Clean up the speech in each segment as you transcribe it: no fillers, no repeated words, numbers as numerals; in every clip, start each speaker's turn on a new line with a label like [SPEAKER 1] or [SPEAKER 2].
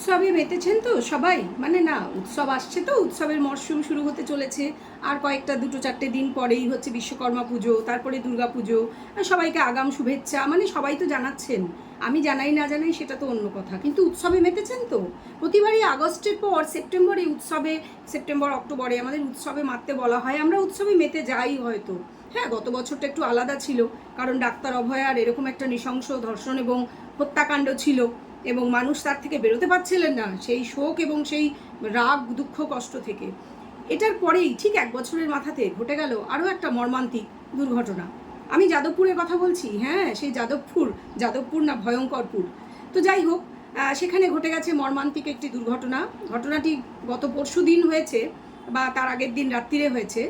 [SPEAKER 1] উৎসবে মেতেছেন তো সবাই? মানে না, উৎসব আসছে তো, উৎসবের মরশুম শুরু হতে চলেছে। আর কয়েকটা 2-4টে দিন পরেই হচ্ছে বিশ্বকর্মা পুজো, তারপরে দুর্গা পুজো। সবাইকে আগাম শুভেচ্ছা, মানে সবাই তো জানাচ্ছেন। আমি জানাই না জানাই সেটা তো অন্য কথা, কিন্তু উৎসবে মেতেছেন তো? প্রতিবারই আগস্টের পর সেপ্টেম্বরে উৎসবে, সেপ্টেম্বর অক্টোবরে আমাদের উৎসবে মাততে বলা হয়, আমরা উৎসবে মেতে যাই হয়তো। হ্যাঁ, গত বছরটা একটু আলাদা ছিল, কারণ ডাক্তার অভয়ার এরকম একটা নৃশংস ধর্ষণ এবং হত্যাকাণ্ড ছিল, এবং মানুষ তার থেকে বেরোতে পারছিলেন না, সেই শোক এবং সেই রাগ দুঃখ কষ্ট থেকে। এটার পরেই ঠিক 1 বছরের মাথাতে ঘটে গেল আরও একটা মর্মান্তিক দুর্ঘটনা। আমি যাদবপুরের কথা বলছি, হ্যাঁ, সেই যাদবপুর না ভয়ঙ্করপুর। তো যাই হোক, সেখানে ঘটে গেছে মর্মান্তিক একটি দুর্ঘটনা। ঘটনাটি গত পরশু দিন হয়েছে, বা তার আগের দিন রাত্রিরে হয়েছে।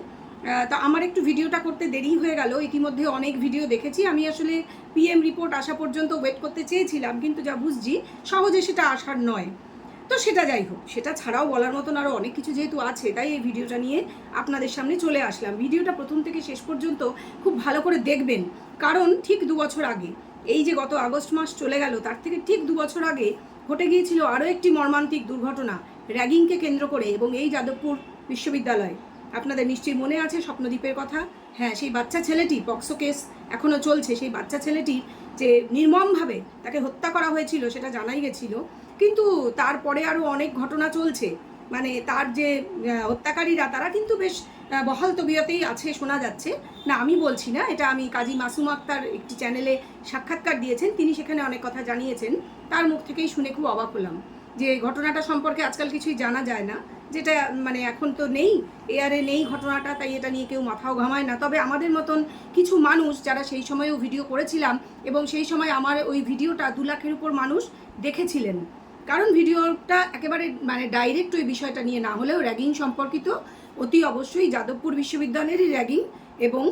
[SPEAKER 1] তা আমার একটু ভিডিওটা করতে দেরি হয়ে গেল। ইতিমধ্যে অনেক ভিডিও দেখেছি। আমি আসলে পিএম রিপোর্ট আসা পর্যন্ত ওয়েট করতে চেয়েছিলাম, কিন্তু যা বুঝছি সহজে সেটা আসার নয়। তো সেটা যাই হোক, সেটা ছাড়াও বলার মতন আরও অনেক কিছু যেহেতু আছে, তাই এই ভিডিওটা নিয়ে আপনাদের সামনে চলে আসলাম। ভিডিওটা প্রথম থেকে শেষ পর্যন্ত খুব ভালো করে দেখবেন, কারণ ঠিক 2 বছর আগে, এই যে গত আগস্ট মাস চলে গেল, তার থেকে ঠিক 2 বছর আগে ঘটে গিয়েছিল আরও একটি মর্মান্তিক দুর্ঘটনা র্যাগিংকে কেন্দ্র করে, এবং এই যাদবপুর বিশ্ববিদ্যালয়। আপনাদের নিশ্চয়ই মনে আছে স্বপ্নদ্বীপের কথা। হ্যাঁ, সেই বাচ্চা ছেলেটি, পক্সো কেস এখনও চলছে, সেই বাচ্চা ছেলেটির যে নির্মমভাবে তাকে হত্যা করা হয়েছিল সেটা জানাই গেছিল। কিন্তু তারপরে আরও অনেক ঘটনা চলছে, মানে তার যে হত্যাকারীরা তারা কিন্তু বেশ বহাল তবিয়তেই আছে শোনা যাচ্ছে। না, আমি বলছি না, এটা আমি কাজী মাসুম আক্তার একটি চ্যানেলে সাক্ষাৎকার দিয়েছেন, তিনি সেখানে অনেক কথা জানিয়েছেন। তার মুখ থেকেই শুনে খুব অবাক হলাম যে ঘটনাটা সম্পর্কে আজকাল কিছুই জানা যায় না, যেটা মানে এখন তো নেই, এয়ারে নেই ঘটনাটা, তাই এটা নিয়ে কেউ মাথাও ঘামায় না। তবে আমাদের মতন কিছু মানুষ যারা সেই সময়েও ভিডিও করেছিলাম, এবং সেই সময় আমার ওই ভিডিওটা 2 লাখের উপর মানুষ দেখেছিলেন, কারণ ভিডিওটা একেবারে মানে ডাইরেক্ট ওই বিষয়টা নিয়ে না হলেও র্যাগিং সম্পর্কিত, অতি অবশ্যই যাদবপুর বিশ্ববিদ্যালয়েরই র্যাগিং। এবং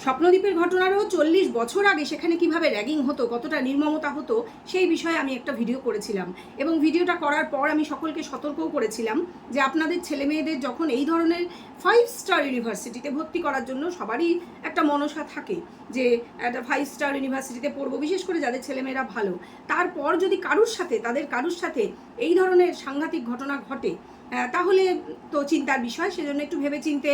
[SPEAKER 1] স্বপ্নদ্বীপের ঘটনারও 40 বছর আগে সেখানে কিভাবে র্যাগিং হতো, কতটা নির্মমতা হতো, সেই বিষয়ে আমি একটা ভিডিও করেছিলাম। এবং ভিডিওটা করার পর আমি সকলকে সতর্কও করেছিলাম যে আপনাদের ছেলে মেয়েদের যখন এই ধরনের 5 স্টার ইউনিভার্সিটিতে ভর্তি করার জন্য সবারই একটা মনসা থাকে যে একটা 5 স্টার ইউনিভার্সিটিতে পড়বো, বিশেষ করে যাদের ছেলেমেয়েরা ভালো, তারপর যদি তাদের কারুর সাথে এই ধরনের সাংঘাতিক ঘটনা ঘটে, তাহলে তো চিন্তার বিষয়। সেজন্য একটু ভেবে চিনতে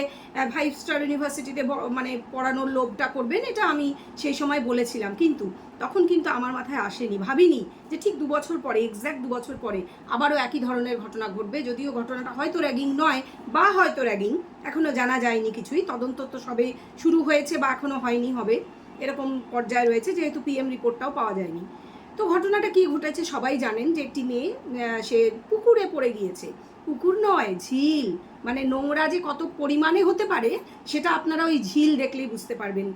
[SPEAKER 1] 5 স্টার ইউনিভার্সিটিতে মানে পড়ানোর লোভটা করবেন, এটা আমি সেই সময় বলেছিলাম। কিন্তু তখন কিন্তু আমার মাথায় আসেনি, ভাবিনি যে ঠিক 2 বছর পরে, এক্স্যাক্ট 2 বছর পরে আবারও একই ধরনের ঘটনা ঘটবে। যদিও ঘটনাটা হয়তো র্যাগিং নয়, বা হয়তো র্যাগিং, এখনও জানা যায়নি কিছুই, তদন্ত তো সবে শুরু হয়েছে বা এখনও হয়নি, হবে এরকম পর্যায়ে রয়েছে, যেহেতু পিএম রিপোর্টটাও পাওয়া যায়নি। তো ঘটনাটা কি ঘটেছে সবাই জানেন, যে একটি মেয়ে সে পুকুরে পড়ে গিয়েছে। পুকুর নয়, ঝিল। মানে নোংরা যে কত পরিমাণে হতে পারে সেটা আপনারা ওই ঝিল দেখলেই বুঝতে পারবেন।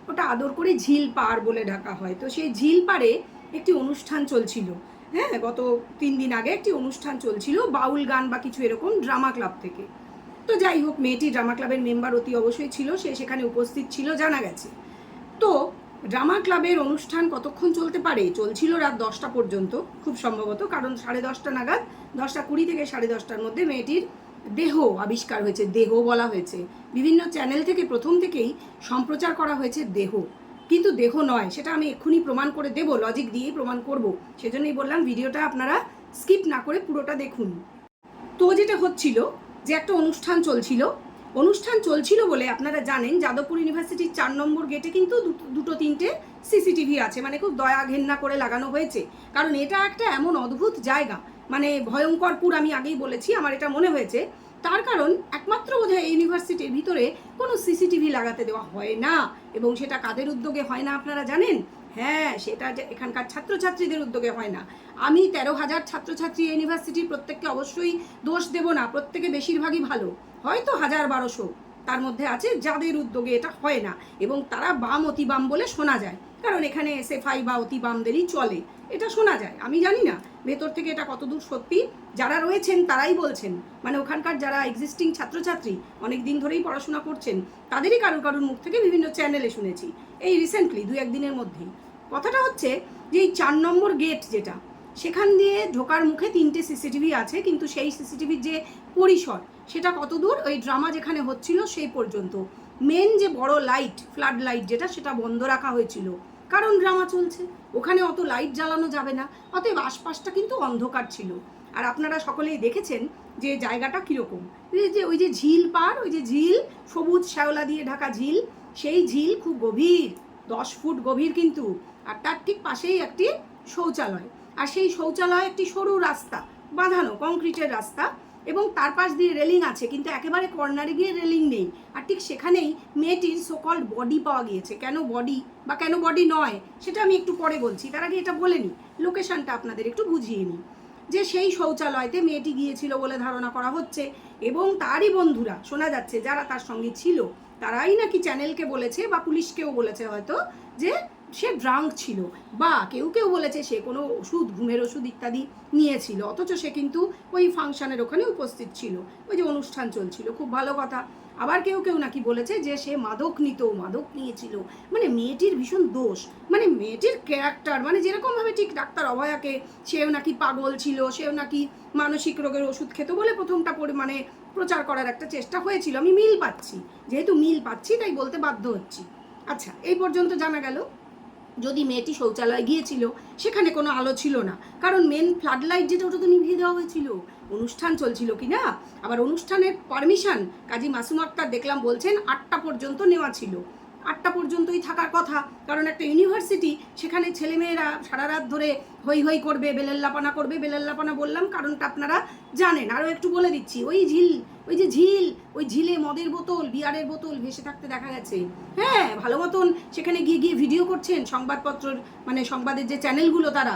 [SPEAKER 1] ওটা আদর করে ঝিল পাড় বলে ডাকা হয়। তো সেই ঝিল পাড়ে একটি অনুষ্ঠান চলছিল। হ্যাঁ, গত 3 দিন আগে একটি অনুষ্ঠান চলছিল, বাউল গান বা কিছু এরকম, ড্রামা ক্লাব থেকে। তো যাই হোক, মেয়েটি ড্রামা ক্লাবের মেম্বার অতি অবশ্যই ছিল, সে সেখানে উপস্থিত ছিল জানা গেছে। তো ড্রামা ক্লাবের অনুষ্ঠান কতক্ষণ চলতে পারে? চলছিল রাত 10টা পর্যন্ত খুব সম্ভবত, কারণ 10:30 নাগাদ, 10টা 20 থেকে 10:30টার মধ্যে মেয়েটির দেহ আবিষ্কার হয়েছে। দেহ বলা হয়েছে, বিভিন্ন চ্যানেল থেকে প্রথম থেকেই সম্প্রচার করা হয়েছে দেহ, কিন্তু দেহ নয়, সেটা আমি এক্ষুনি প্রমাণ করে দেব, লজিক দিয়েই প্রমাণ করব। সেজন্যই বললাম ভিডিওটা আপনারা স্কিপ না করে পুরোটা দেখুন। তো যেটা হচ্ছিল, যে একটা অনুষ্ঠান চলছিল বলে আপনারা জানেন যাদবপুর ইউনিভার্সিটির 4 নম্বর গেটে কিন্তু 2-3টে সিসিটিভি আছে, মানে খুব দয়া ঘেন্না করে লাগানো হয়েছে, কারণ এটা একটা এমন অদ্ভুত জায়গা, মানে ভয়ঙ্করপুর, আমি আগেই বলেছি আমার এটা মনে হয়েছে। তার কারণ একমাত্র বোধহয় ইউনিভার্সিটির ভিতরে কোনো সিসিটিভি লাগাতে দেওয়া হয় না, এবং সেটা কাদের উদ্যোগে হয় না আপনারা জানেন? হ্যাঁ, সেটা এখানকার ছাত্রছাত্রীদের উদ্যোগে হয় না। আমি 13,000 ছাত্রছাত্রী ইউনিভার্সিটির প্রত্যেককে অবশ্যই দোষ দেব না, প্রত্যেকে বেশিরভাগই ভালো, হয়তো 1000-1200 তার মধ্যে আছে যাদের উদ্যোগে এটা হয় না, এবং তারা বাম অতি বাম বলে শোনা যায়, কারণ এখানে এসএফআই বা অতি বামদেরই চলে, এটা শোনা যায়। আমি জানি না ভেতর থেকে এটা কতদূর সত্যি, যারা রয়েছেন তারাই বলছেন, মানে ওখানকার যারা এক্সিস্টিং ছাত্রছাত্রী অনেক দিন ধরেই পড়াশোনা করছেন, তাদেরই কারুর মুখ থেকে বিভিন্ন চ্যানেলে শুনেছি এই রিসেন্টলি 2-1 দিনের মধ্যেই। কথাটা হচ্ছে যে এই 4 নম্বর গেট যেটা, সেখান দিয়ে ঢোকার মুখে 3টে সিসিটিভি আছে, কিন্তু সেই সিসিটিভির যে পরিসর সেটা কত দূর, ওই ড্রামা যেখানে হচ্ছিল সেই পর্যন্ত। মেন যে বড় লাইট, ফ্লাড লাইট যেটা, সেটা বন্ধ রাখা হয়েছিল, কারণ ড্রামা চলছে, ওখানে অত লাইট জ্বালানো যাবে না, অতএব আশপাশটা কিন্তু অন্ধকার ছিল। আর আপনারা সকলেই দেখেছেন যে জায়গাটা কীরকম, ওই যে ঝিল পার, ওই যে ঝিল, সবুজ শ্যাওলা দিয়ে ঢাকা ঝিল, সেই ঝিল খুব গভীর, 10 ফুট গভীর কিন্তু। আর তার ঠিক পাশেই একটি শৌচালয়, আর সেই শৌচালয় একটি সরু রাস্তা বাঁধানো, কংক্রিটের রাস্তা, এবং তার পাশ দিয়ে রেলিং আছে, কিন্তু একেবারে কর্নারে গিয়ে রেলিং নেই। আর ঠিক সেখানেই মেয়েটির সোকল্ড বডি পাওয়া গিয়েছে। কেন বডি বা কেন বডি নয় সেটা আমি একটু পরে বলছি, তার আগে এটা বলে নিই, লোকেশনটা আপনাদের একটু বুঝিয়ে নিই। যে সেই শৌচালয়তে মেয়েটি গিয়েছিল বলে ধারণা করা হচ্ছে, এবং তারই বন্ধুরা শোনা যাচ্ছে যারা তার সঙ্গে ছিল তারাই নাকি চ্যানেলকে বলেছে বা পুলিশকেও বলেছে হয়তো যে সে ড্রাঙ্ক ছিল, বা কেউ কেউ বলেছে সে কোনো ওষুধ, ঘুমের ওষুধ ইত্যাদি নিয়েছিল, অথচ সে কিন্তু ওই ফাংশনের ওখানে উপস্থিত ছিল, ওই যে অনুষ্ঠান চলছিল, খুব ভালো কথা। আবার কেউ কেউ নাকি বলেছে যে সে মাদক নিয়েছিল। মানে মেয়েটির ভীষণ দোষ, মানে মেয়েটির ক্যারেক্টার, মানে যেরকমভাবে ঠিক ডাক্তার অভয়াকে সেও নাকি পাগল ছিল, সেও নাকি মানসিক রোগের ওষুধ খেত বলে প্রথমটা মানে প্রচার করার একটা চেষ্টা হয়েছিল। আমি মিল পাচ্ছি, যেহেতু মিল পাচ্ছি তাই বলতে বাধ্য হচ্ছি। আচ্ছা, এই পর্যন্ত জানা গেল। যদি মেয়েটি শৌচালয়ে গিয়েছিল, সেখানে কোনো আলো ছিল না, কারণ মেন ফ্লাড লাইট যেটা ওটা তো নিভিয়ে দেওয়া হয়েছিল, অনুষ্ঠান চলছিল কি না। আবার অনুষ্ঠানের পারমিশন কাজী মাসুম আক্তার দেখলাম বলছেন 8টা পর্যন্ত নেওয়া ছিল, 8টা পর্যন্তই থাকার কথা, কারণ একটা ইউনিভার্সিটি, সেখানে ছেলেমেয়েরা সারা রাত ধরে হই হই করবে, বেলেল্লাপানা করবে। বেলেল্লাপানা বললাম কারণটা আপনারা জানেন, আরও একটু বলে দিচ্ছি। ওই যে ঝিল, ওই ঝিলে মদের বোতল, বিয়ারের বোতল ভেসে থাকতে দেখা গেছে। হ্যাঁ, ভালো মতন সেখানে গিয়ে ভিডিও করছেন সংবাদপত্র, মানে সংবাদের যে চ্যানেলগুলো তারা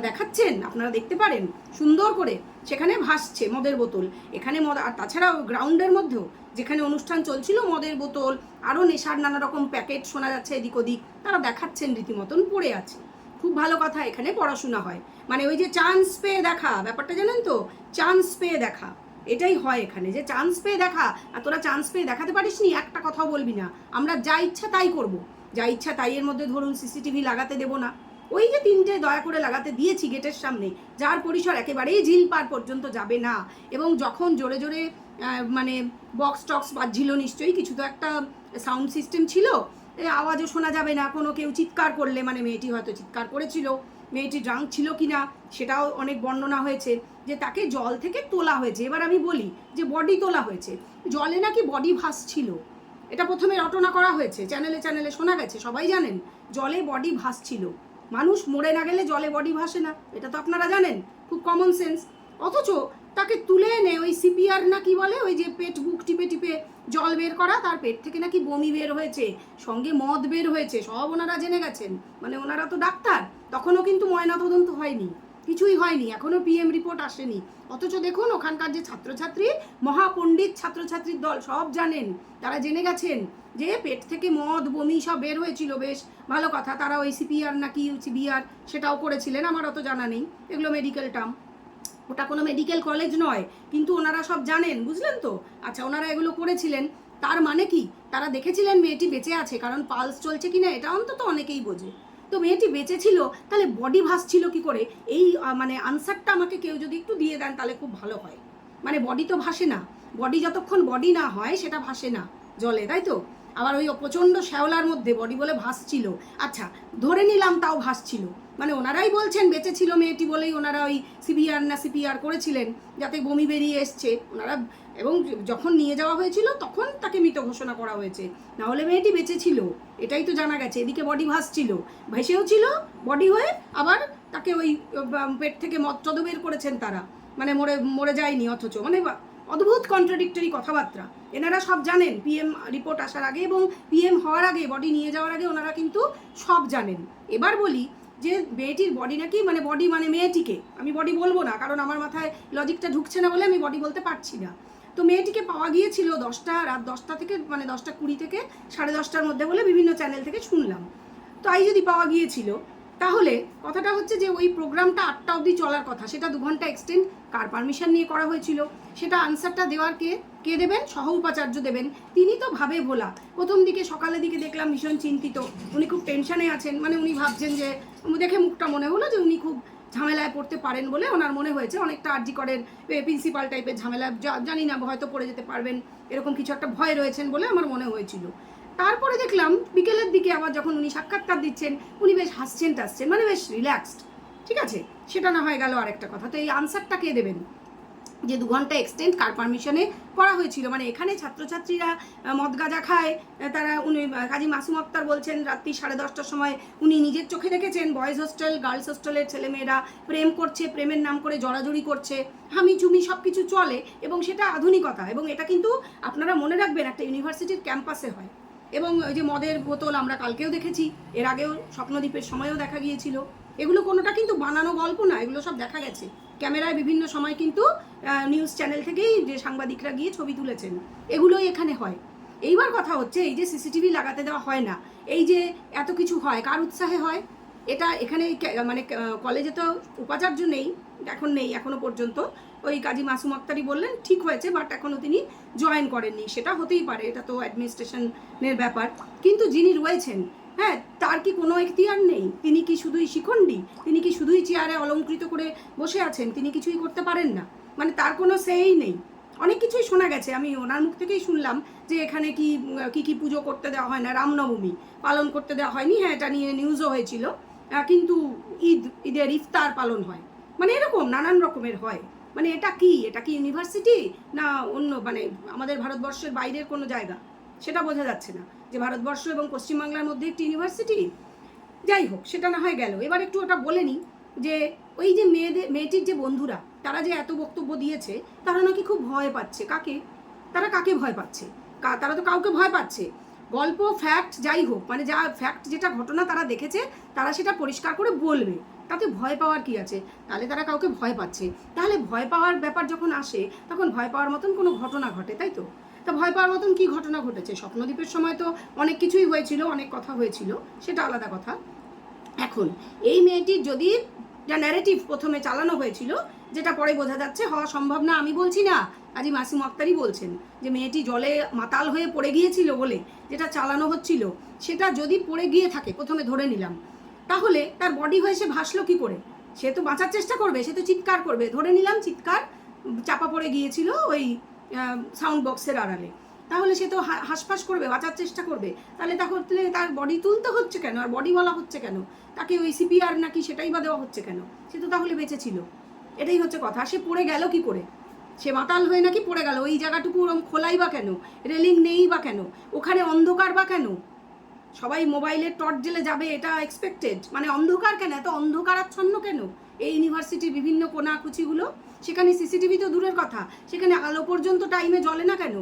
[SPEAKER 1] দেখাচ্ছেন, আপনারা দেখতে পারেন সুন্দর করে সেখানে ভাসছে মদের বোতল। এখানে মদ, আর তাছাড়াও গ্রাউন্ডের মধ্যেও যেখানে অনুষ্ঠান চলছিল, মদের বোতল, আরও নেশার নানা রকম প্যাকেট শোনা যাচ্ছে এদিক ওদিক, তারা দেখাচ্ছেন রীতিমতন পড়ে আছে। খুব ভালো কথা, এখানে পড়াশোনা হয়, মানে ওই যে চান্স পেয়ে দেখা ব্যাপারটা জানেন তো, চান্স পেয়ে দেখা, এটাই হয় এখানে, যে চান্স পেয়ে দেখা। আর তোরা চান্স পেয়ে দেখাতে পারিস নি, একটা কথাও বলবি না, আমরা যা ইচ্ছা তাই করব, যা ইচ্ছা তাই। এর মধ্যে ধরুন সিসিটিভি লাগাতে দেবো না, ওই যে 3টে দয়া করে লাগাতে দিয়েছি গেটের সামনে, যার পরিসর একেবারেই ঝিল পার পর্যন্ত যাবে না। এবং যখন জোরে জোরে মানে বক্স টক্স বাজছিল, নিশ্চয়ই কিছু তো একটা সাউন্ড সিস্টেম ছিল, আওয়াজও শোনা যাবে না, কোনো কেউ চিৎকার করলে, মানে মেয়েটি হয়তো চিৎকার করেছিল, মেয়েটি ড্রাঙ্ক ছিল কিনা সেটাও অনেক বর্ণনা হয়েছে, যে তাকে জল থেকে তোলা হয়েছে। এবার আমি বলি যে বডি তোলা হয়েছে, জলে নাকি বডি ভাসছিল, এটা প্রথমে রটনা করা হয়েছে, চ্যানেলে শোনা গেছে, সবাই জানেন জলে বডি ভাসছিল। মানুষ মরে না গেলে জলে বডি ভাসে না, এটা তো আপনারা জানেন, খুব কমন সেন্স। অথচ তাকে তুলে এনে ওই সিপিআর না কি বলে, ওই যে পেট বুক টিপে টিপে জল বের করা, তার পেট থেকে নাকি বমি বের হয়েছে, সঙ্গে মদ বের হয়েছে, সব ওনারা জেনে গেছেন, মানে ওনারা তো ডাক্তার। তখনও কিন্তু ময়নাতদন্ত হয়নি, কিছুই হয়নি, এখনও পিএম রিপোর্ট আসেনি। অথচ দেখুন ওখানকার যে ছাত্রছাত্রী, মহাপণ্ডিত ছাত্রছাত্রীর দল, সব জানেন, তারা জেনে গেছেন যে পেট থেকে মদ বমি সব বের হয়েছিল। বেশ ভালো কথা, তারা ওই সিপিআর নাকি সিবিআর সেটাও করেছিলেন, আমার অত জানা নেই, এগুলো মেডিকেল টার্ম, ওটা কোনো মেডিকেল কলেজ নয়, কিন্তু ওনারা সব জানেন, বুঝলেন তো। আচ্ছা, ওনারা এগুলো করেছিলেন, তার মানে কি তারা দেখেছিলেন মেয়েটি বেঁচে আছে, কারণ পালস চলছে কিনা এটা অন্তত অনেকেই বোঝে। তো মেয়েটি বেঁচে ছিল, তাহলে বডি ভাসছিল কি করে, এই মানে আনসারটা আমাকে কেউ যদি একটু দিয়ে দেন তাহলে খুব ভালো হয়। মানে বডি তো ভাসে না, বডি যতক্ষণ বডি না হয় সেটা ভাসে না জলে, তাই তো। আবার ওই প্রচণ্ড শ্যাওলার মধ্যে বডি বলে ভাসছিল। আচ্ছা, ধরে নিলাম তাও ভাসছিল, মানে ওনারাই বলছেন বেঁচে ছিল মেয়েটি বলেই ওনারা ওই সিপিআর করেছিলেন, যাতে বমি বেরিয়ে এসছে ওনারা, এবং যখন নিয়ে যাওয়া হয়েছিল তখন তাকে মৃত ঘোষণা করা হয়েছে, না হলে মেয়েটি বেঁচে ছিল, এটাই তো জানা গেছে। এদিকে বডি ভাসছিল, ভেসেও ছিল বডি হয়ে, আবার তাকে ওই পেট থেকে মদ বের করেছেন তারা, মানে মরে যায়নি, অথচ মানে অদ্ভুত কন্ট্রাডিক্টরি কথাবার্তা। এনারা সব জানেন, পিএম রিপোর্ট আসার আগে এবং পিএম হওয়ার আগে, বডি নিয়ে যাওয়ার আগে ওনারা কিন্তু সব জানেন। এবার বলি যে মেয়েটির বডি নাকি, মানে বডি মানে মেয়েটিকে, আমি বডি বলবো না কারণ আমার মাথায় লজিকটা ঢুকছে না বলে আমি বডি বলতে পারছি না। তো মেয়েটিকে পাওয়া গিয়েছিল রাত 10টা থেকে, মানে 10টা 20 থেকে 10:30টার মধ্যে বলে বিভিন্ন চ্যানেল থেকে শুনলাম। তো এই যদি পাওয়া গিয়েছিল, তাহলে কথাটা হচ্ছে যে ওই প্রোগ্রামটা 8টা অবধি চলার কথা, সেটা 2 ঘন্টা এক্সটেন্ড কার পারমিশন নিয়ে করা হয়েছিল, সেটা আনসারটা দেওয়ার কে দেবেন, সহ উপাচার্য দেবেন। তিনি তো ভাবে ভোলা, প্রথম দিকে সকালের দিকে দেখলাম ভীষণ চিন্তিত, উনি খুব টেনশনে আছেন, মানে উনি ভাবছেন যে, দেখে মুখটা মনে হলো যে উনি খুব ঝামেলায় পড়তে পারেন বলে ওনার মনে হয়েছে, অনেকটা আরজি করের প্রিন্সিপাল টাইপের ঝামেলা, জানি না হয়তো পড়ে যেতে পারবেন, এরকম কিছু একটা ভয় রয়েছেন বলে আমার মনে হয়েছিল। তারপরে দেখলাম বিকেলের দিকে আবার যখন উনি সাক্ষাৎকার দিচ্ছেন উনি বেশ হাসছেন টাসছেন, মানে বেশ রিল্যাক্সড। ঠিক আছে, সেটা না হয় গেল আরেকটা কথা। তো এই আনসারটা কে দেবেন যে 2 ঘন্টা এক্সটেন্ড কার পারমিশনে করা হয়েছিল? মানে এখানে ছাত্রছাত্রীরা মদ গাঁজা খায়, তারা উনি কাজী মাসুম আক্তার বলছেন রাত্রি 10:30টার সময় উনি নিজের চোখে দেখেছেন বয়েজ হোস্টেল গার্লস হোস্টেলের ছেলেমেয়েরা প্রেম করছে, প্রেমের নাম করে জড়াজড়ি করছে, হামি চুমি সব কিছু চলে, এবং সেটা আধুনিকতা। এবং এটা কিন্তু আপনারা মনে রাখবেন একটা ইউনিভার্সিটির ক্যাম্পাসে হয়। এবং ওই যে মদের বোতল আমরা কালকেও দেখেছি, এর আগেও স্বপ্নদ্বীপের সময়ও দেখা গিয়েছিল। এগুলো কোনোটা কিন্তু বানানো গল্প না, এগুলো সব দেখা গেছে ক্যামেরায় বিভিন্ন সময়, কিন্তু নিউজ চ্যানেল থেকেই যে সাংবাদিকরা গিয়ে ছবি তুলেছেন, এগুলোই এখানে হয়। এইবার কথা হচ্ছে এই যে সিসিটিভি লাগাতে দেওয়া হয় না, এই যে এত কিছু হয় কার উৎসাহে হয়? এটা এখানে মানে কলেজে তো উপাচার্য নেই, এখন নেই এখনো পর্যন্ত। ওই কাজী মাসুম আক্তারি বললেন ঠিক হয়েছে, বাট এখনও তিনি জয়েন করেননি। সেটা হতেই পারে, এটা তো অ্যাডমিনিস্ট্রেশনের ব্যাপার। কিন্তু যিনি রয়েছেন, হ্যাঁ, তার কি কোনো এখতিয়ার নেই? তিনি কি শুধুই শিখণ্ডী? তিনি কি শুধুই চেয়ারে অলঙ্কৃত করে বসে আছেন? তিনি কিছুই করতে পারেন না? মানে তার কোনো সেই নেই? অনেক কিছুই শোনা গেছে, আমি ওনার মুখ থেকেই শুনলাম যে এখানে কি পুজো করতে দেওয়া হয় না, রামনবমী পালন করতে দেওয়া হয়নি। হ্যাঁ, এটা নিয়ে নিউজও হয়েছিল, কিন্তু ঈদের ইফতার পালন হয়, মানে এরকম নানান রকমের হয়। মানে এটা কি ইউনিভার্সিটি না অন্য, মানে আমাদের ভারতবর্ষের বাইরের কোনো জায়গা? সেটা বোঝা যাচ্ছে না যে ভারতবর্ষ এবং পশ্চিমবাংলার মধ্যে একটি ইউনিভার্সিটি। যাই হোক, সেটা না হয় গেল। এবার একটু ওটা বলে নিই যে ওই যে মেয়েটির যে বন্ধুরা তারা যে এত বক্তব্য দিয়েছে, তারা নাকি খুব ভয় পাচ্ছে। কাকে ভয় পাচ্ছে? তারা তো কাউকে ভয় পাচ্ছে। গল্প ফ্যাক্ট যাই হোক, মানে যা ফ্যাক্ট, যেটা ঘটনা তারা দেখেছে, তারা সেটা পরিষ্কার করে বলবে, তাতে ভয় পাওয়ার কি আছে? তাহলে তারা কাউকে ভয় পাচ্ছে, তাহলে ভয় পাওয়ার ব্যাপার যখন আসে তখন ভয় পাওয়ার মতন কোনো ঘটনা ঘটে, তাই তো? তা ভয় পাওয়ার মতন কি ঘটনা ঘটেছে? স্বপ্নদ্বীপের সময় তো অনেক কিছুই হয়েছিল, অনেক কথা হয়েছিল, সেটা আলাদা কথা। এখন এই মেয়েটির যদি যা ন্যারেটিভ প্রথমে চালানো হয়েছিল, যেটা পরে বোঝা যাচ্ছে হওয়া সম্ভব না, আমি বলছি না, কাজী মাসুম আক্তারই বলছেন যে মেয়েটি জলে মাতাল হয়ে পড়ে গিয়েছিল বলে যেটা চালানো হচ্ছিল, সেটা যদি পড়ে গিয়ে থাকে, প্রথমে ধরে নিলাম, তাহলে তার বডি হয়ে সে ভাসলো কি করে? সে তো বাঁচার চেষ্টা করবে, সে তো চিৎকার করবে, ধরে নিলাম চিৎকার, চাপা পড়ে গিয়েছিল ওই সাউন্ড বক্সের আড়ালে, তাহলে সে তো হাঁসফাঁস করবে, বাঁচার চেষ্টা করবে। তাহলে তার বডি তুলতে হচ্ছে কেন, আর বডি বলা হচ্ছে কেন? তাকে ওই সিপিআর নাকি সেটাই বা দেওয়া হচ্ছে কেন? সে তো তাহলে বেঁচে ছিল, এটাই হচ্ছে কথা। সে পড়ে গেল কি করে? সে মাতাল হয়ে নাকি পড়ে গেল? ওই জায়গাটুকু ওরম খোলাই বা কেন? রেলিং নেই বা কেন? ওখানে অন্ধকার বা কেন? সবাই মোবাইলের টর্চ জেলে যাবে এটা এক্সপেক্টেড, মানে অন্ধকার কেন? এত অন্ধকারাচ্ছন্ন কেন এই ইউনিভার্সিটির বিভিন্ন কোনাকুচিগুলো? সেখানে সিসিটিভি তো দূরের কথা, সেখানে আলো পর্যন্ত টাইমে জ্বলে না কেন?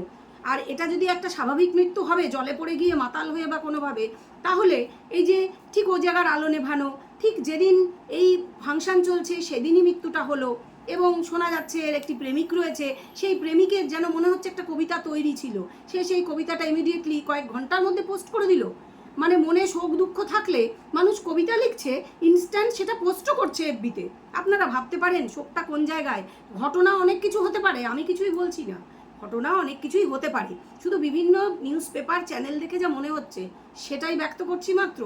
[SPEAKER 1] আর এটা যদি একটা স্বাভাবিক মৃত্যু হবে, জলে পড়ে গিয়ে মাতাল হয়ে বা কোনোভাবে, তাহলে এই যে ঠিক ও জায়গার আলো নেভানো, ঠিক যেদিন এই ফাংশন চলছে সেদিনই মৃত্যুটা হলো, এবং শোনা যাচ্ছে এর একটি প্রেমিক রয়েছে, সেই প্রেমিকের যেন মনে হচ্ছে একটা কবিতা তৈরি ছিল, সে সেই কবিতাটা ইমিডিয়েটলি কয়েক ঘন্টার মধ্যে পোস্ট করে দিল। মানে মনে শোক দুঃখ থাকলে মানুষ কবিতা লিখছে, ইনস্ট্যান্ট সেটা পোস্টও করছে এফবিতে। আপনারা ভাবতে পারেন শোকটা কোন জায়গায়? ঘটনা অনেক কিছু হতে পারে, আমি কিছুই বলছি না, ঘটনা অনেক কিছুই হতে পারে, শুধু বিভিন্ন নিউজ পেপার চ্যানেল দেখে যা মনে হচ্ছে সেটাই ব্যক্ত করছি মাত্র।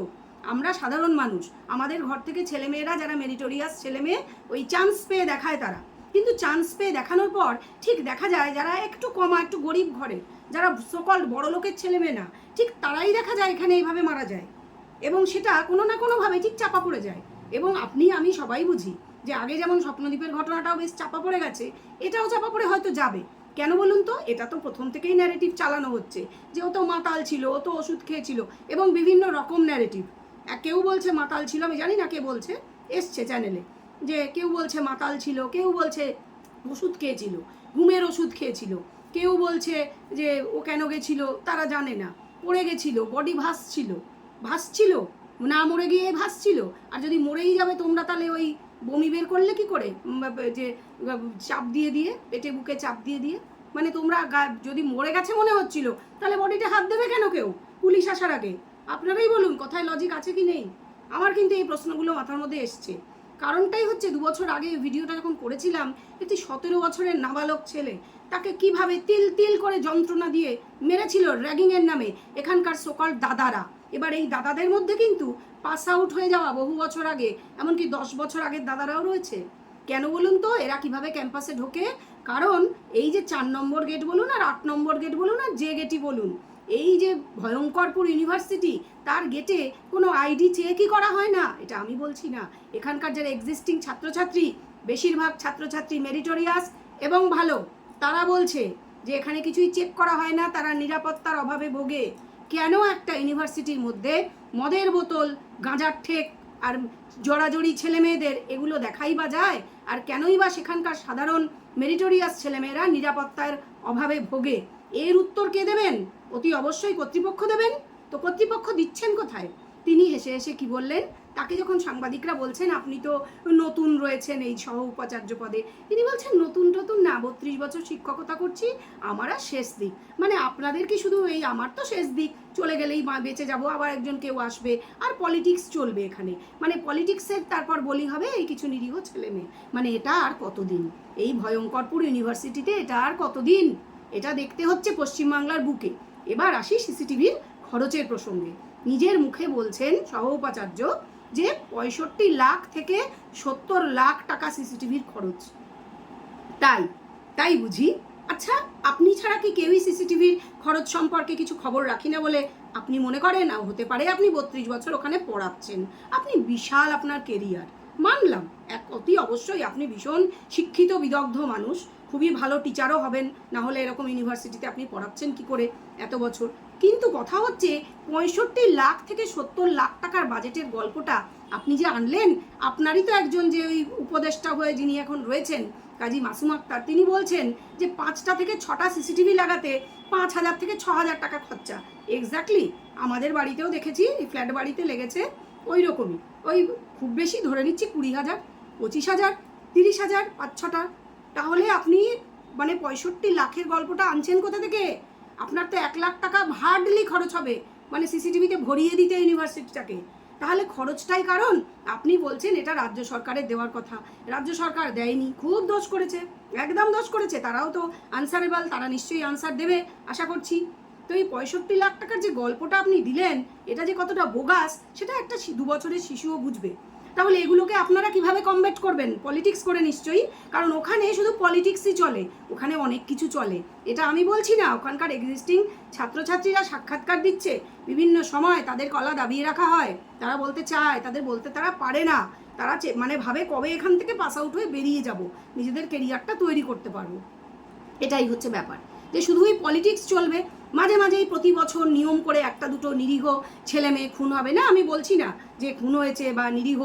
[SPEAKER 1] আমরা সাধারণ মানুষ, আমাদের ঘর থেকে ছেলেমেয়েরা যারা মেরিটোরিয়াস ছেলেমেয়ে, ওই চান্স পেয়ে দেখায় তারা, কিন্তু চান্স পেয়ে দেখানোর পর ঠিক দেখা যায় যারা একটু কমা, একটু গরিব ঘরে, যারা সকল বড় লোকের ছেলেমেয়ে না, ঠিক তারাই দেখা যায় এখানে এইভাবে মারা যায়, এবং সেটা কোনো না কোনোভাবে ঠিক চাপা পড়ে যায়। এবং আপনি আমি সবাই বুঝি যে আগে যেমন স্বপ্নদ্বীপের ঘটনাটাও বেশ চাপা পড়ে গেছে, এটাও চাপা পড়ে হয়তো যাবে। কেন বলুন তো? এটা তো প্রথম থেকেই ন্যারেটিভ চালানো হচ্ছে যে ও তো মাতাল ছিল, ও তো ওষুধ খেয়েছিল, এবং বিভিন্ন রকম ন্যারেটিভ। কেউ বলছে মাতাল ছিল, আমি জানি না কে বলছে, এসছে চ্যানেলে, যে কেউ বলছে মাতাল ছিল, কেউ বলছে ওষুধ খেয়েছিল, ঘুমের ওষুধ খেয়েছিল, কেউ বলছে যে ও কেন গেছিল তারা জানে না, পড়ে গেছিল, বডি ভাসছিল, না মরে গিয়ে ভাসছিল। আর যদি মরেই যাবে তোমরা, তাহলে ওই বমি বের করলে কি করে? যে চাপ দিয়ে পেটে বুকে চাপ দিয়ে, মানে তোমরা যদি মরে গেছে মনে হচ্ছিল, তাহলে বডিতে হাত দেবে কেন কেউ পুলিশ আসার আগে? আপনারাই বলুন, কথায় লজিক আছে কি নেই? আমার কিন্তু এই প্রশ্নগুলো মাথার মধ্যে এসছে। কারণটাই হচ্ছে 2 বছর আগে ভিডিওটা যখন করেছিলাম, একটি 17 বছরের নাবালক ছেলে, তাকে কিভাবে তিল তিল করে যন্ত্রণা দিয়ে মেরেছিল র্যাগিংয়ের নামে এখানকার সকল দাদারা। এবার এই দাদাদের মধ্যে কিন্তু পাস আউট হয়ে যাওয়া বহু বছর আগে, এমনকি 10 বছর আগের দাদারাও রয়েছে। কেন বলুন তো এরা কিভাবে ক্যাম্পাসে ঢোকে? কারণ এই যে 4 নম্বর গেট বলুন আর 8 নম্বর গেট বলুন আর যে গেটই বলুন, এই যে ভয়ঙ্করপুর ইউনিভার্সিটি, তার গেটে কোনো আইডি চেকই করা হয় না। এটা আমি বলছি না, এখানকার যারা এক্সিস্টিং ছাত্রছাত্রী, বেশিরভাগ ছাত্রছাত্রী মেরিটোরিয়াস এবং ভালো, তারা বলছে যে এখানে কিছুই চেক করা হয় না, তারা নিরাপত্তার অভাবে ভোগে। কেন একটা ইউনিভার্সিটির মধ্যে মদের বোতল, গাঁজার ঠেক আর জড়াজড়ি ছেলে মেয়েদের এগুলো দেখাই বা যায়? আর কেনই বা সেখানকার সাধারণ মেরিটোরিয়াস ছেলেমেয়েরা নিরাপত্তার অভাবে ভোগে? এর উত্তর কে দেবেন? অতি অবশ্যই কর্তৃপক্ষ দেবেন। তো কর্তৃপক্ষ দিচ্ছেন কোথায়? তিনি হেসে হেসে কি বললেন, তাকে যখন সাংবাদিকরা বলছেন আপনি তো নতুন রয়েছেন এই সহ উপাচার্য পদে, তিনি বলছেন নতুন টতুন না, 32 বছর শিক্ষকতা করছি, আমার আর শেষ দিক। মানে আপনাদের কি শুধু এই আমার তো শেষ দিক, চলে গেলেই বেঁচে যাব, আবার একজন কেউ আসবে, আর পলিটিক্স চলবে এখানে, মানে পলিটিক্সের তারপর বলি হবে এই কিছু নিরীহ ছেলে মেয়ে। মানে এটা আর কতদিন এই ভয়ঙ্করপুর ইউনিভার্সিটিতে? এটা আর কতদিন? এটা দেখতে হচ্ছে পশ্চিমবাংলার বুকে। এবার আসি সিসিটিভির খরচের প্রসঙ্গে। নিজের মুখে বলছেন সহ উপাচার্য যে 65 লাখ থেকে 70 লাখ টাকা সিসিটিভির খরচ। তাই বুঝি? আচ্ছা, আপনি ছাড়া কি কেউই সিসিটিভির খরচ সম্পর্কে কিছু খবর রাখি না বলে আপনি মনে করেন? হতে পারে আপনি 32 বছর ওখানে পড়াচ্ছেন, আপনি বিশাল আপনার কেরিয়ার, মানলাম, অতি অবশ্যই আপনি ভীষণ শিক্ষিত বিদগ্ধ মানুষ, খুবই ভালো টিচারও হবেন, না হলে এরকম ইউনিভার্সিটিতে আপনি পড়াচ্ছেন কি করে এত বছর। কিন্তু কথা হচ্ছে 65 লাখ থেকে 70 লাখ টাকার বাজেটের গল্পটা আপনি যে আনলেন, আপনারই তো একজন যে ওই উপদেষ্টা হয়ে যিনি এখন রয়েছেন কাজী মাসুম আক্তার, তিনি বলছেন যে 5টা থেকে 6টা সিসিটিভি লাগাতে 5,000 থেকে 6,000 টাকা খরচা। এক্স্যাক্টলি আমাদের বাড়িতেও দেখেছি, এই ফ্ল্যাট বাড়িতে লেগেছে ওই রকমই, ওই খুব বেশি ধরে নিচ্ছি 20,000, 25,000, 30,000, 5-6টা। তাহলে আপনি মানে 65 লাখের গল্পটা আনছেন কোথা থেকে? আপনার তো 1 লাখ টাকা হার্ডলি খরচ হবে মানে সিসিটিভিতে ভরিয়ে দিতে ইউনিভার্সিটিটাকে। তাহলে খরচটাই কারণ? আপনি বলছেন এটা রাজ্য সরকারের দেওয়ার কথা, রাজ্য সরকার দেয়নি, খুব দোষ করেছে, একদম দোষ করেছে, তারাও তো আনসারেবল, তারা নিশ্চয়ই আনসার দেবে আশা করছি। তো এই 65 লাখ টাকার যে গল্পটা আপনি দিলেন, এটা যে কতটা বোগাস সেটা একটা 2 বছরের শিশুও বুঝবে। তাহলে এগুলোকে আপনারা কিভাবে কমব্যাট করবেন? পলিটিক্স করে নিশ্চয়ই, কারণ ওখানে শুধু পলিটিক্সই চলে, ওখানে অনেক কিছু চলে। এটা আমি বলছি না, ওখানকার এক্সিস্টিং ছাত্রছাত্রীরা সাক্ষাৎকার দিচ্ছে, বিভিন্ন সময় তাদের গলা দাবিয়ে রাখা হয়, তারা বলতে চায়, তাদের বলতে তারা পারে না, তারা মানে ভাবে কবে এখান থেকে পাস আউট হয়ে বেরিয়ে যাব, নিজেদের কেরিয়ারটা তৈরি করতে পারবো। এটাই হচ্ছে ব্যাপার, যে শুধুই পলিটিক্স চলবে, মাঝে মাঝেই প্রতি বছর নিয়ম করে একটা দুটো নিরীহ ছেলে মেয়ে খুন হবে না, আমি বলছি না যে খুন হয়েছে বা নিরীহ,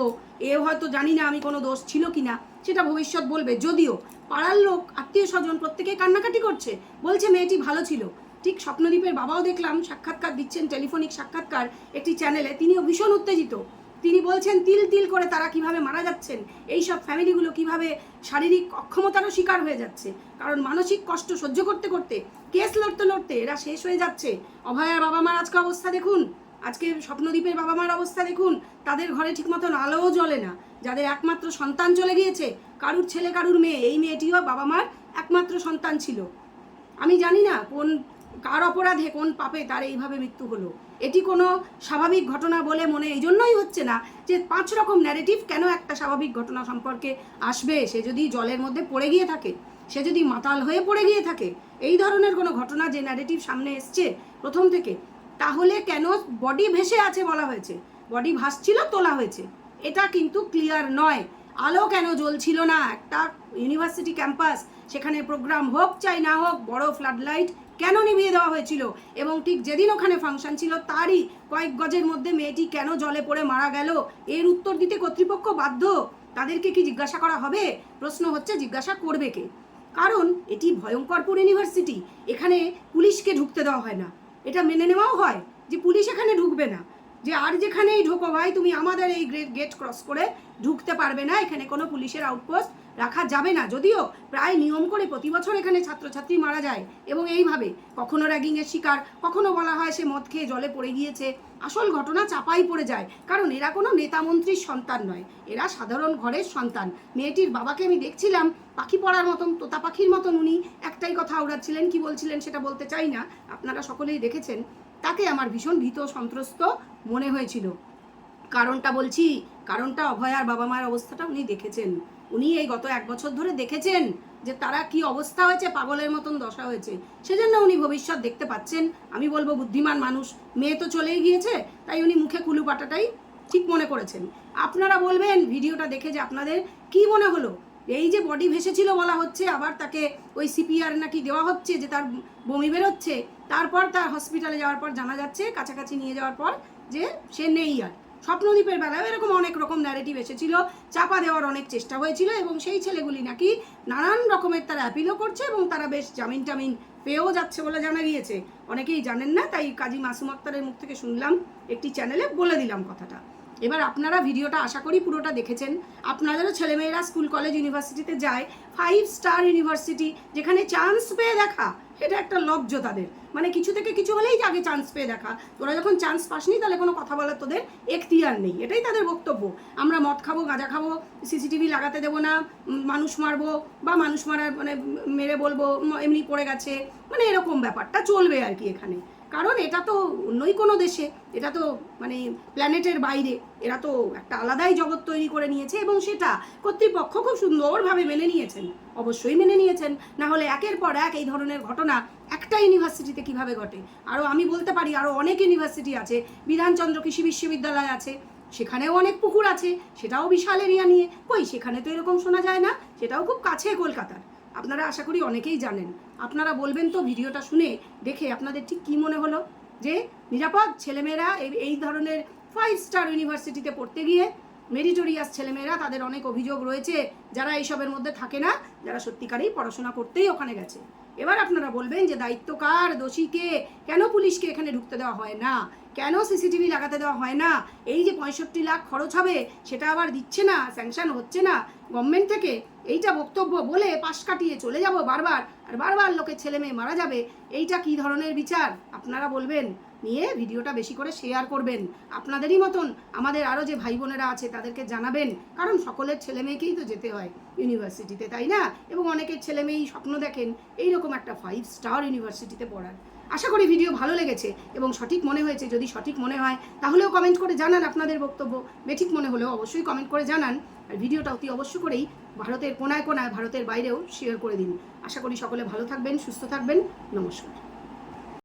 [SPEAKER 1] এ হয়তো জানি না আমি কোনো দোষ ছিল কি না, সেটা ভবিষ্যৎ বলবে। যদিও পাড়ার লোক, আত্মীয় স্বজন প্রত্যেকে কান্নাকাটি করছে, বলছে মেয়েটি ভালো ছিল। ঠিক স্বপ্নদীপের বাবাও দেখলাম সাক্ষাৎকার দিচ্ছেন, টেলিফোনিক সাক্ষাৎকার একটি চ্যানেলে, তিনিও ভীষণ উত্তেজিত। তিনি বলছেন তিল তিল করে তারা কিভাবে মারা যাচ্ছেন, এই সব ফ্যামিলিগুলো কিভাবে শারীরিক অক্ষমতারও শিকার হয়ে যাচ্ছে, কারণ মানসিক কষ্ট সহ্য করতে করতে, কেস লড়তে লড়তে এরা শেষ হয়ে যাচ্ছে। অভয়ার বাবা মার আজকে অবস্থা দেখুন, আজকে স্বপ্নদীপের বাবা মার অবস্থা দেখুন, তাদের ঘরে ঠিক মতন আলোও জ্বলে না, যাদের একমাত্র সন্তান চলে গিয়েছে, কারুর ছেলে কারুর মেয়ে, এই মেয়েটিও বাবা মার একমাত্র সন্তান ছিল। আমি জানি না কোন কার অপরাধে, কোন পাপে তার এইভাবে মৃত্যু হলো। এটি কোনো স্বাভাবিক ঘটনা বলে মনে এই জন্যই হচ্ছে না যে 5 রকম ন্যারেটিভ কেন একটা স্বাভাবিক ঘটনা সম্পর্কে আসবে। সে যদি জলের মধ্যে পড়ে গিয়ে থাকে, সে যদি মাতাল হয়ে পড়ে গিয়ে থাকে, এই ধরনের কোনো ঘটনা যে ন্যারেটিভ সামনে এসছে প্রথম থেকে, তাহলে কেন বডি ভেসে আছে বলা হয়েছে, বডি ভাসছিল তোলা হয়েছে, এটা কিন্তু ক্লিয়ার নয়। আলো কেন জ্বলছিল না একটা ইউনিভার্সিটি ক্যাম্পাস, সেখানে প্রোগ্রাম হোক চাই না হোক, বড় ফ্লাড লাইট কেন নিভিয়ে দেওয়া হয়েছিল? এবং ঠিক যেদিন ওখানে ফাংশন ছিল তারই কয়েক গজের মধ্যে মেয়েটি কেন জলে পড়ে মারা গেল, এর উত্তর দিতে কর্তৃপক্ষ বাধ্য। তাদেরকে কি জিজ্ঞাসা করা হবে? প্রশ্ন হচ্ছে জিজ্ঞাসা করবে কে? কারণ এটি ভয়ঙ্করপুর ইউনিভার্সিটি, এখানে পুলিশকে ঢুকতে দেওয়া হয় না, এটা মেনে নেওয়াও হয় যে পুলিশ এখানে ঢুকবে না, যে আর যেখানেই ঢোকো ভাই তুমি আমাদের এই গেট ক্রস করে ঢুকতে পারবে না, এখানে কোনো পুলিশের আউটপোস্ট রাখা যাবে না। যদিও প্রায় নিয়ম করে প্রতি বছর এখানে ছাত্রছাত্রী মারা যায়, এবং এইভাবে কখনো র্যাগিংয়ের শিকার, কখনো বলা হয় সে মদ খেয়ে জলে পড়ে গিয়েছে, আসল ঘটনা চাপাই পড়ে যায়, কারণ এরা কোনো নেতা মন্ত্রীর সন্তান নয়, এরা সাধারণ ঘরের সন্তান। মেয়েটির বাবাকে আমি দেখছিলাম পাখি পড়ার মতন, তোতা পাখির মতন উনি একটাই কথা আওড়াচ্ছিলেন, কি বলছিলেন সেটা বলতে চাই না, আপনারা সকলেই দেখেছেন। তাকে আমার ভীষণ ভীত সন্ত্রস্ত মনে হয়েছিল। কারণটা বলছি, কারণটা অভয়ার বাবা মায়ের অবস্থাটা উনি দেখেছেন, উনি এই গত 1 বছর ধরে দেখেছেন যে তারা কি অবস্থা হয়েছে, পাগলের মতন দশা হয়েছে, সেজন্য উনি ভবিষ্যৎ দেখতে পাচ্ছেন। আমি বলবো বুদ্ধিমান মানুষ, মেয়ে তো চলেই গিয়েছে, তাই উনি মুখে কুলু পাটাটাই ঠিক মনে করেছেন। আপনারা বলবেন ভিডিওটা দেখে যে আপনাদের কি মনে হলো। এই যে বডি ভেসেছিল বলা হচ্ছে, আবার তাকে ওই সিপিআর নাকি দেওয়া হচ্ছে, যে তার বমি বেরোচ্ছে, তারপর তার হসপিটালে যাওয়ার পর জানা যাচ্ছে, কাছাকাছি নিয়ে যাওয়ার পর, যে সে নেই আর। স্বপ্নদ্বীপের বেলায় এরকম অনেক রকম ন্যারেটিভ এসেছিল, চাপা দেওয়ার অনেক চেষ্টা হয়েছিল, এবং সেই ছেলেগুলি নাকি নানান রকমের তারা অ্যাপিলও করছে, এবং তারা বেশ জামিন টামিন পেয়েও যাচ্ছে বলে জানা গিয়েছে। অনেকেই জানেন না, তাই কাজী মাসুম আক্তারের মুখ থেকে শুনলাম, একটি চ্যানেলে বলে দিলাম কথাটা। এবার আপনারা ভিডিওটা আশা করি পুরোটা দেখেছেন। আপনাদেরও ছেলেমেয়েরা স্কুল কলেজ ইউনিভার্সিটিতে যায়, 5 স্টার ইউনিভার্সিটি, যেখানে চান্স পেয়ে দেখা, এটা একটা লজ্জ তাদের। মানে কিছু থেকে কিছু হলেই আগে চান্স পেয়ে দেখা, তোরা যখন চান্স পাসনি তাহলে কোনো কথা বলার তোদের এখতিয়ার নেই, এটাই তাদের বক্তব্য। আমরা মদ খাবো, গাঁজা খাবো, সিসিটিভি লাগাতে দেবো না, মানুষ মারবো, বা মানুষ মারার মানে মেরে বলবো এমনি পড়ে গেছে, মানে এরকম ব্যাপারটা চলবে আর কি এখানে। কারণ এটা তো অন্যই কোনো দেশে, এটা তো মানে প্ল্যানেটের বাইরে, এরা তো একটা আলাদাই জগৎ তৈরি করে নিয়েছে, এবং সেটা কর্তৃপক্ষ খুব সুন্দরভাবে মেনে নিয়েছেন। অবশ্যই মেনে নিয়েছেন, না হলে একের পর এক এই ধরনের ঘটনা একটা ইউনিভার্সিটিতে কিভাবে ঘটে। আরও আমি বলতে পারি আরও অনেক ইউনিভার্সিটি আছে, বিধানচন্দ্র কৃষি বিশ্ববিদ্যালয় আছে, সেখানেও অনেক পুকুর আছে, সেটাও বিশাল এরিয়া নিয়ে, কই সেখানে তো এরকম শোনা যায় না, সেটাও খুব কাছে কলকাতার। আপনারা আশা করি অনেকেই জানেন। আপনারা বলবেন তো ভিডিওটা শুনে দেখে আপনাদের ঠিক কী মনে হলো, যে নিরাপদ ছেলেমেয়েরা এই ধরনের 5 স্টার ইউনিভার্সিটিতে পড়তে গিয়ে, মেরিটোরিয়াস ছেলেমেয়েরা, তাদের অনেক অভিযোগ রয়েছে, যারা এইসবের মধ্যে থাকে না, যারা সত্যিকারেই পড়াশোনা করতেই ওখানে গেছে। এবার আপনারা বলবেন যে দায়িত্ব কার, দোষী কে, কেন পুলিশকে এখানে ঢুকতে দেওয়া হয় না, কেন সিসিটিভি লাগাতে দেওয়া হয় না, এই যে 65 লাখ খরচ হবে সেটা আবার দিচ্ছে না, স্যাংশন হচ্ছে না গভর্নমেন্ট থেকে, এইটা বক্তব্য বলে পাশ কাটিয়ে চলে যাব বারবার, আর বারবার লোকের ছেলে মেয়ে মারা যাবে, এইটা কি ধরনের বিচার আপনারা বলবেন। নিয়ে ভিডিওটা বেশি করে শেয়ার করবেন, আপনাদেরই মতন আমাদের আরও যে ভাই বোনেরা আছে তাদেরকে জানাবেন, কারণ সকলের ছেলে মেয়েকেই তো যেতে হয় ইউনিভার্সিটিতে, তাই না? এবং অনেকের ছেলে মেয়েই স্বপ্ন দেখেন এইরকম একটা 5 স্টার ইউনিভার্সিটিতে পড়ার। আশা করি ভিডিও ভালো লেগেছে এবং সঠিক মনে হয়েছে। যদি সঠিক মনে হয় তাহলেও কমেন্ট করে জানান আপনাদের বক্তব্য, বেঠিক মনে হলেও অবশ্যই কমেন্ট করে জানান। আর ভিডিওটা অতি অবশ্য করেই ভারতের কোনায় কোনায়, ভারতের বাইরেও শেয়ার করে দিন। আশা করি সকলে ভালো থাকবেন, সুস্থ থাকবেন। নমস্কার।